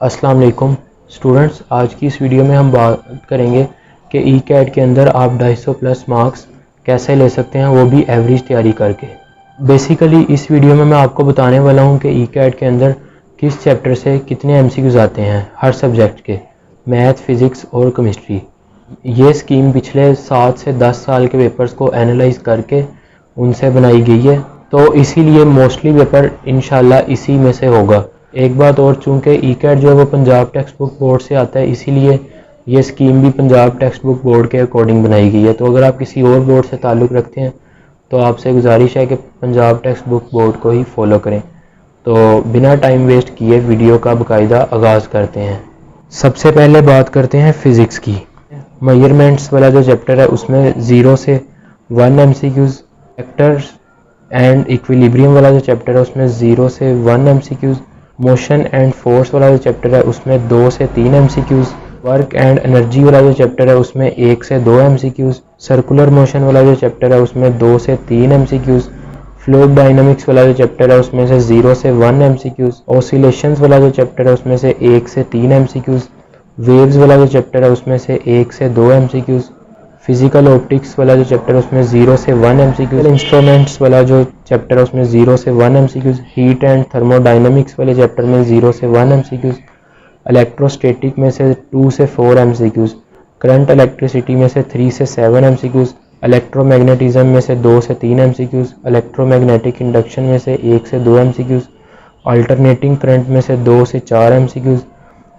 अस्सलाम वालेकुम स्टूडेंट्स, आज की इस वीडियो में हम बात करेंगे कि ई कैट के अंदर आप 250 प्लस मार्क्स कैसे ले सकते हैं, वो भी एवरेज तैयारी करके। बेसिकली इस वीडियो में मैं आपको बताने वाला हूं कि ई कैट के अंदर किस चैप्टर से कितने एमसीक्यूज आते हैं हर सब्जेक्ट के, मैथ, फिज़िक्स और केमिस्ट्री। ये स्कीम पिछले 7 से 10 साल के पेपर्स को एनालाइज करके उनसे बनाई गई है, तो इसीलिए मोस्टली पेपर इंशाल्लाह इसी में से होगा। एक बात और, चूँकि ई कैट जो है वो पंजाब टेक्स्ट बुक बोर्ड से आता है, इसीलिए ये स्कीम भी पंजाब टेक्स्ट बुक बोर्ड के अकॉर्डिंग बनाई गई है। तो अगर आप किसी और बोर्ड से ताल्लुक़ रखते हैं तो आपसे गुजारिश है कि पंजाब टेक्स्ट बुक बोर्ड को ही फॉलो करें। तो बिना टाइम वेस्ट किए वीडियो का बाकायदा आगाज़ करते हैं। सबसे पहले बात करते हैं फ़िज़िक्स की। मेजरमेंट्स वाला जो चैप्टर है उसमें 0 से 1 एमसीक्यूज़, वेक्टर्स एंड इक्विलिब्रियम वाला जो चैप्टर है उसमें 0 से 1 एमसीक्यूज़, मोशन एंड फोर्स वाला जो चैप्टर है उसमें 2 से 3 एमसीक्यूज़, वर्क एंड एनर्जी वाला जो चैप्टर है उसमें 1 से 2 एमसीक्यूज़, सर्कुलर मोशन वाला जो चैप्टर है उसमें 2 से 3 एमसीक्यूज़, फ्लूइड डायनामिक्स वाला जो चैप्टर है उसमें से 0 से 1 एमसीक्यूज़, ऑसिलेशंस वाला जो चैप्टर है उसमें से 1 से 3 एमसीक्यूज़, वेव्स वाला जो चैप्टर है उसमें से 1 से 2 एमसीक्यूज़, फिजिकल ऑप्टिक्स वाला जो चैप्टर है उसमें 0 से 1 एमसीक्यूज़, इंस्ट्रूमेंट्स वाला जो चैप्टर है उसमें 0 से 1 एमसीक्यूज़, हीट एंड थर्मोडायनामिक्स वाले चैप्टर में 0 से 1 एमसीक्यूज़, इलेक्ट्रोस्टैटिक में से 2 से 4 एमसीक्यूज़, करंट इलेक्ट्रिसिटी में से 3 से 7 एमसीक्यूज़, इलेक्ट्रोमैग्नेटिज्म में से 2 से 3 एमसीक्यूज़, इलेक्ट्रोमैग्नेटिक इंडक्शन में से 1 से 2 एमसीक्यूज़, अल्टरनेटिंग करंट में से 2 से 4 एमसीक्यूज़,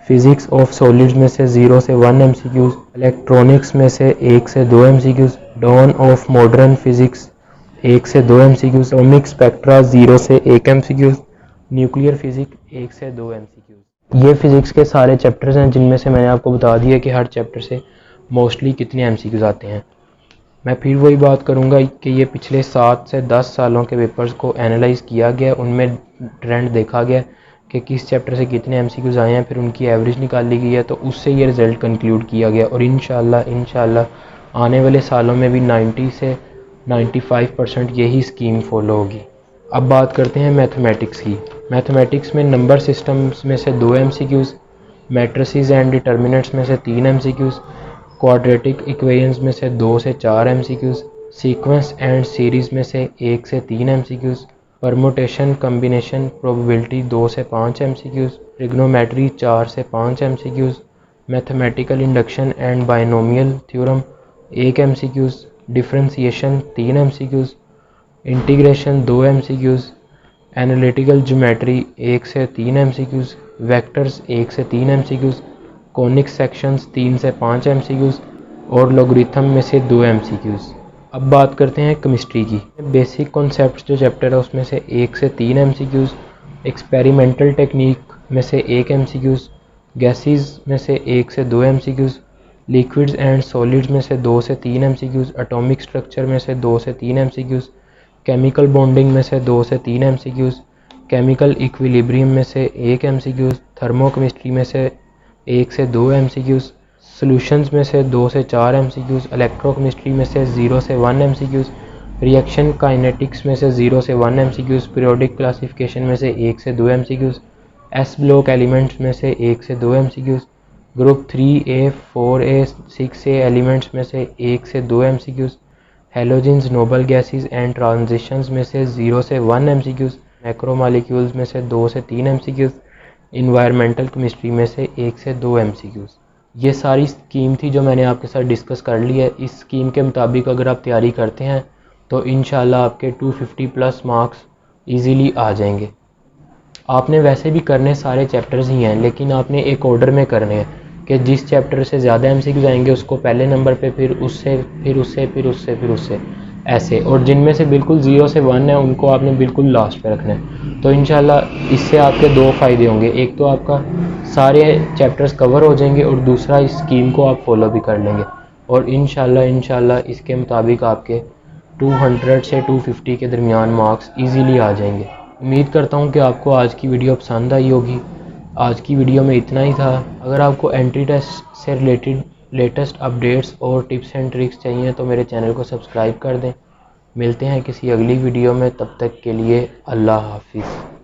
फिजिक्स ऑफ सॉलिड्स में से 0 से 1 एमसीक्यूज़, इलेक्ट्रॉनिक्स में से 1 से 2 MCQs, dawn of modern physics 1 से 2 एमसीक्यूज़, ओमिक स्पेक्ट्रा 0 से 1 एमसीक्यूज़, न्यूक्लियर फिजिक्स 1 से 2 एमसीक्यूज़। ये फिजिक्स के सारे चैप्टर्स हैं जिनमें से मैंने आपको बता दिया कि हर चैप्टर से मोस्टली कितने एमसीक्यूज़ आते हैं। मैं फिर वही बात करूंगा कि ये पिछले 7 से 10 सालों के पेपर्स को एनालाइज किया गया, उनमें ट्रेंड देखा गया कि किस चैप्टर से कितने एमसीक्यूज़ आए हैं, फिर उनकी एवरेज निकाली गई है, तो उससे ये रिज़ल्ट कंक्लूड किया गया। और इंशाल्लाह आने वाले सालों में भी 90 से 95% यही स्कीम फॉलो होगी। अब बात करते हैं मैथमेटिक्स की। मैथमेटिक्स में नंबर सिस्टम्स में से 2 एमसीक्यूज़, मैट्रिसेस एंड डिटर्मिनेंट्स में से 3 एमसीक्यूज़, क्वाड्रेटिक इक्वेशंस में से 2 से 4 एमसीक्यूज़, सीक्वेंस एंड सीरीज़ में से 1 से 3 एमसीक्यूज़, परमुटेशन कम्बिनेशन प्रोबेबिलिटी 2 से 5 एमसीक्यूज़, ट्रिग्नोमेट्री 4 से 5 MCQs, mathematical induction and binomial theorem 1 MCQs, differentiation 3 MCQs, integration 2 MCQs, analytical geometry 1 से 3 एमसीक्यूज़, वेक्टर्स 1 से 3 एमसीक्यूज़, कॉनिक सेक्शंस 3 से 5 एमसीक्यूज़ और लॉगरिथम में से 2 एमसीक्यूज़। अब बात करते हैं केमिस्ट्री की। बेसिक कॉन्सेप्ट्स जो चैप्टर है उसमें से 1 से 3 एमसीक्यूज़, एक्सपेरिमेंटल टेक्निक में से 1 एमसीक्यूज़, गैसेस में से 1 से 2 एमसीक्यूज़, लिक्विड्स एंड सॉलिड्स में से 2 से 3 एमसीक्यूज़, एटॉमिक स्ट्रक्चर में से 2 से 3 एमसीक्यूज़, केमिकल बॉन्डिंग में से 2 से 3 एमसीक्यूज़, केमिकल इक्विलिब्रियम में से 1 एमसीक्यूज़, थर्मोकेमिस्ट्री में से 1 से 2 एमसीक्यूज़, सॉल्यूशंस में से 2 से 4 एमसीक्यूज़, इलेक्ट्रोकेमिस्ट्री में से 0 से 1 एमसीक्यूज़, रिएक्शन काइनेटिक्स में से 0 से 1 एमसीक्यूज़, पीरियोडिक क्लासिफिकेशन में से 1 से 2 एमसीक्यूज़, एस ब्लॉक एलिमेंट्स में से 1 से 2 MCQs, group 3A 4A 6A elements में से 1 से 2 MCQs, halogens noble gases and transitions में से 0 से 1 एमसीक्यूज़, मैक्रोमॉलिक्यूल्स में से 2 से 3 एमसीक्यूज़, इन्वायरमेंटल केमिस्ट्री में से 1 से 2 एमसीक्यूज़। ये सारी स्कीम थी जो मैंने आपके साथ डिस्कस कर ली है। इस स्कीम के मुताबिक अगर आप तैयारी करते हैं तो इंशाल्लाह आपके 250 प्लस मार्क्स इजीली आ जाएंगे। आपने वैसे भी करने सारे चैप्टर्स ही हैं, लेकिन आपने एक ऑर्डर में करने हैं कि जिस चैप्टर से ज़्यादा एमसीक्यूज़ आएंगे उसको पहले नंबर पे, फिर उससे ऐसे, और जिनमें से बिल्कुल 0 से 1 है उनको आपने बिल्कुल लास्ट पे रखना है। तो इंशाल्लाह इससे आपके 2 फ़ायदे होंगे, एक तो आपका सारे चैप्टर्स कवर हो जाएंगे और दूसरा इस स्कीम को आप फॉलो भी कर लेंगे, और इंशाल्लाह इसके मुताबिक आपके 200 से 250 के दरमियान मार्क्स इजीली आ जाएंगे। उम्मीद करता हूँ कि आपको आज की वीडियो पसंद आई होगी। आज की वीडियो में इतना ही था। अगर आपको एंट्री टेस्ट से रिलेटेड लेटेस्ट अपडेट्स और टिप्स एंड ट्रिक्स चाहिए तो मेरे चैनल को सब्सक्राइब कर दें। मिलते हैं किसी अगली वीडियो में, तब तक के लिए अल्लाह हाफिज़।